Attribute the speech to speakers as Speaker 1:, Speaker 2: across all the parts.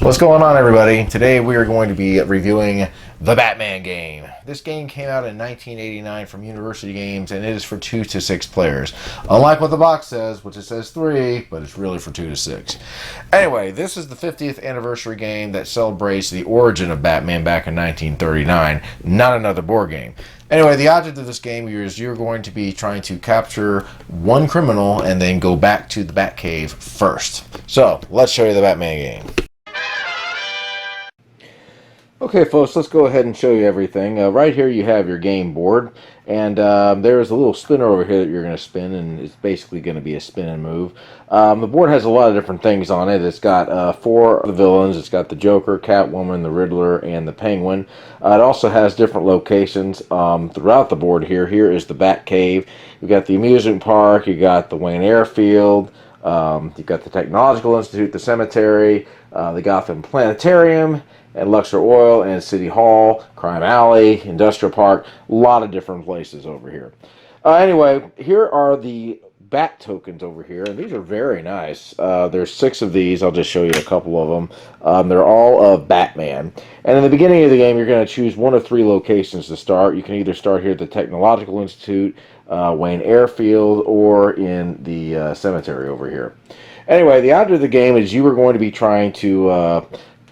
Speaker 1: What's going on, everybody? Today we are going to be reviewing the Batman game. This game came out in 1989 from University Games, and it is for 2 to 6 players. Unlike what the box says, which it says 3, but it's really for 2 to 6. Anyway, this is the 50th anniversary game that celebrates the origin of Batman back in 1939, not another board game. Anyway, the object of this game is you're going to be trying to capture one criminal and then go back to the Batcave first. So, let's show you the Batman game. Okay, folks, let's go ahead and show you everything. Right here you have your game board, and there's a little spinner over here that you're going to spin, and it's basically going to be a spin and move. The board has a lot of different things on it. It's got 4 of the villains. It's got the Joker, Catwoman, the Riddler, and the Penguin. It also has different locations throughout the board here. Here is the Batcave. You've got the amusement park. You got the Wayne Airfield. You've got the Technological Institute, the cemetery, the Gotham Planetarium, and Luxor Oil, and City Hall, Crime Alley, Industrial Park, a lot of different places over here. Anyway, here are the bat tokens over here, and these are very nice. There's 6 of these. I'll just show you a couple of them. They're all of Batman. And in the beginning of the game, you're going to choose one of 3 locations to start. You can either start here at the Technological Institute, Wayne Airfield, or in the cemetery over here. Anyway, the object of the game is you are going to be trying to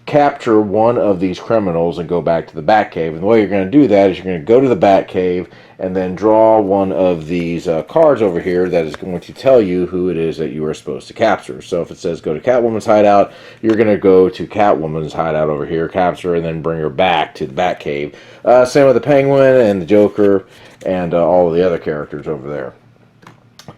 Speaker 1: capture one of these criminals and go back to the Batcave. And the way you're going to do that is you're going to go to the Batcave and then draw one of these cards over here that is going to tell you who it is that you are supposed to capture. So if it says go to Catwoman's hideout, you're going to go to Catwoman's hideout over here, capture, and then bring her back to the Batcave. Same with the Penguin and the Joker and all of the other characters over there.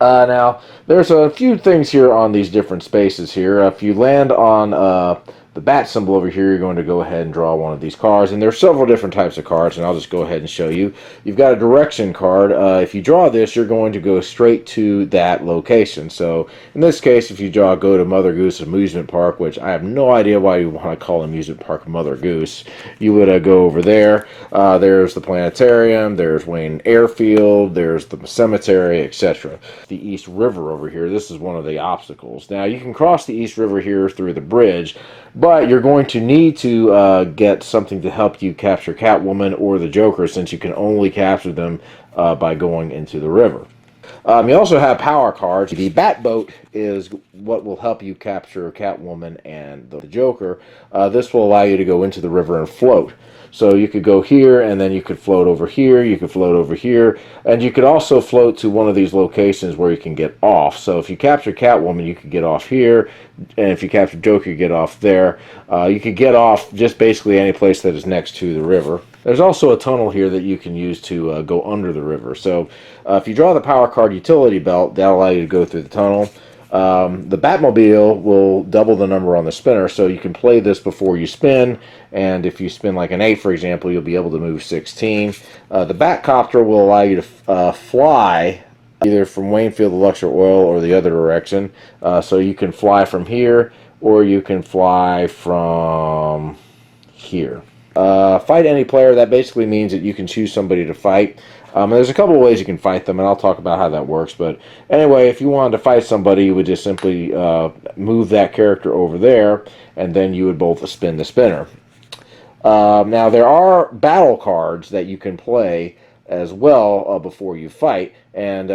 Speaker 1: Now, there's a few things here on these different spaces here. If you land on the bat symbol over here, you're going to go ahead and draw one of these cards. And there are several different types of cards, and I'll just go ahead and show you. You've got a direction card. If you draw this, you're going to go straight to that location. So in this case, if you draw go to Mother Goose Amusement Park, which I have no idea why you want to call amusement park Mother Goose, you would go over there. There's the planetarium, there's Wayne Airfield, there's the cemetery, etc. The East River over here, this is one of the obstacles. Now you can cross the East River here through the bridge, but you're going to need to get something to help you capture Catwoman or the Joker, since you can only capture them by going into the river. You also have power cards. The Batboat is what will help you capture Catwoman and the Joker. This will allow you to go into the river and float. So you could go here, and then you could float over here, you could float over here, and you could also float to one of these locations where you can get off. So if you capture Catwoman, you could get off here, and if you capture Joker, you get off there. You could get off just basically any place that is next to the river. There's also a tunnel here that you can use to go under the river. So if you draw the power card utility belt, that'll allow you to go through the tunnel. The Batmobile will double the number on the spinner, so you can play this before you spin, and if you spin like an 8, for example, you'll be able to move 16. The Batcopter will allow you to fly either from Waynefield to Luxor Oil or the other direction. So you can fly from here, or you can fly from here. Fight any player, that basically means that you can choose somebody to fight. And there's a couple of ways you can fight them, and I'll talk about how that works. But anyway, if you wanted to fight somebody, you would just simply move that character over there, and then you would both spin the spinner. Now, there are battle cards that you can play as well before you fight, and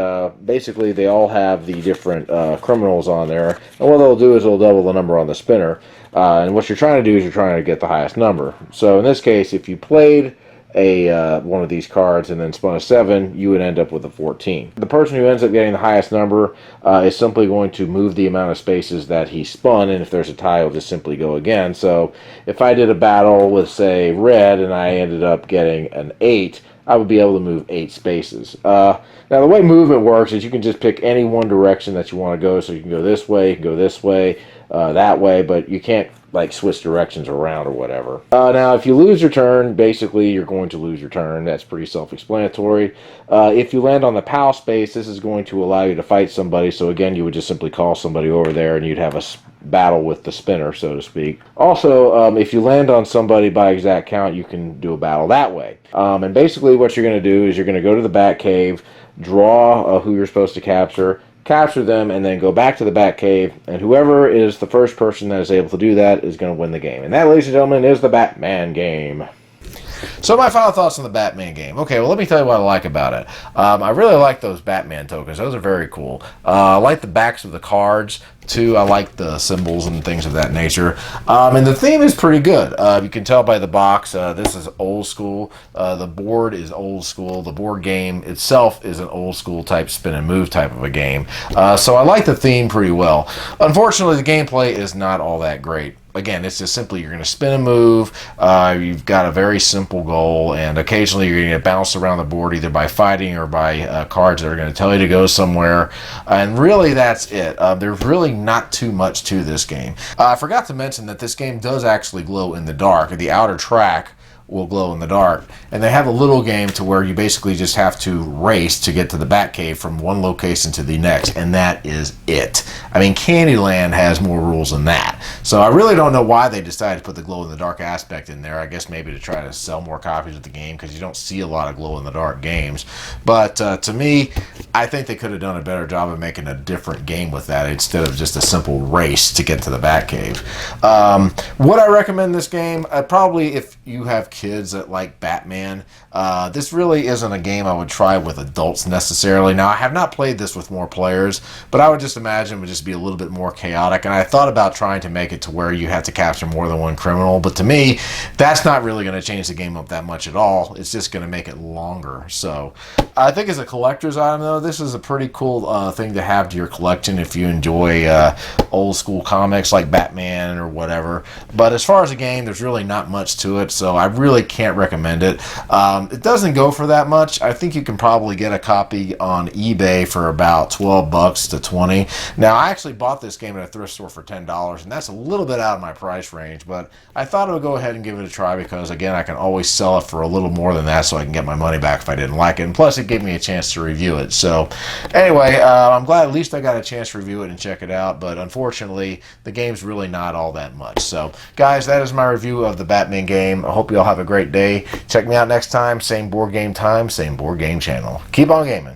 Speaker 1: basically they all have the different criminals on there, and what they'll do is they'll double the number on the spinner, and what you're trying to do is you're trying to get the highest number. So in this case, if you played one of these cards and then spun a 7, you would end up with a 14. The person who ends up getting the highest number is simply going to move the amount of spaces that he spun, and if there's a tie, he'll just simply go again. So if I did a battle with, say, red, and I ended up getting an 8, I would be able to move 8 spaces. Now, the way movement works is you can just pick any one direction that you want to go. So you can go this way, you can go this way, that way, but you can't like switch directions around or whatever. Now, if you lose your turn, basically you're going to lose your turn. That's pretty self-explanatory. If you land on the POW space, this is going to allow you to fight somebody. So again, you would just simply call somebody over there, and you'd have a battle with the spinner, so to speak. Also, if you land on somebody by exact count, you can do a battle that way. And basically what you're going to do is you're going to go to the Batcave, draw who you're supposed to capture, capture them, and then go back to the Batcave. And whoever is the first person that is able to do that is going to win the game. And that, ladies and gentlemen, is the Batman game. So my final thoughts on the Batman game. Okay, well, let me tell you what I like about it. I really like those Batman tokens. Those are very cool. I like the backs of the cards, too. I like the symbols and things of that nature. And the theme is pretty good. You can tell by the box. This is old school. The board is old school. The board game itself is an old school type spin and move type of a game. So I like the theme pretty well. Unfortunately, the gameplay is not all that great. Again, it's just simply you're going to spin a move, you've got a very simple goal, and occasionally you're going to get bounced around the board either by fighting or by cards that are going to tell you to go somewhere, and really that's it. There's really not too much to this game. I forgot to mention that this game does actually glow in the dark. The outer track will glow in the dark, and they have a little game to where you basically just have to race to get to the Batcave from one location to the next, and that is it. I mean, Candyland has more rules than that, so I really don't know why they decided to put the glow in the dark aspect in there. I guess maybe to try to sell more copies of the game, because you don't see a lot of glow in the dark games. But to me, I think they could have done a better job of making a different game with that instead of just a simple race to get to the Batcave. Would I recommend this game? Probably if you have kids that like Batman. This really isn't a game I would try with adults necessarily. Now, I have not played this with more players, but I would just imagine it would just be a little bit more chaotic, and I thought about trying to make it to where you have to capture more than one criminal, but to me, that's not really going to change the game up that much at all. It's just going to make it longer. So I think as a collector's item, though, this is a pretty cool thing to have to your collection if you enjoy old school comics like Batman or whatever. But as far as a game, there's really not much to it, so I really can't recommend it. It doesn't go for that much. I think you can probably get a copy on eBay for about $12 to $20. Now, I actually bought this game at a thrift store for $10, and that's a little bit out of my price range, but I thought I would go ahead and give it a try because, again, I can always sell it for a little more than that so I can get my money back if I didn't like it, and plus it gave me a chance to review it. So anyway, I'm glad at least I got a chance to review it and check it out, but unfortunately, the game's really not all that much. So, guys, that is my review of the Batman game. I hope you all have a great day. Check me out next time. Same board game time, same board game channel. Keep on gaming.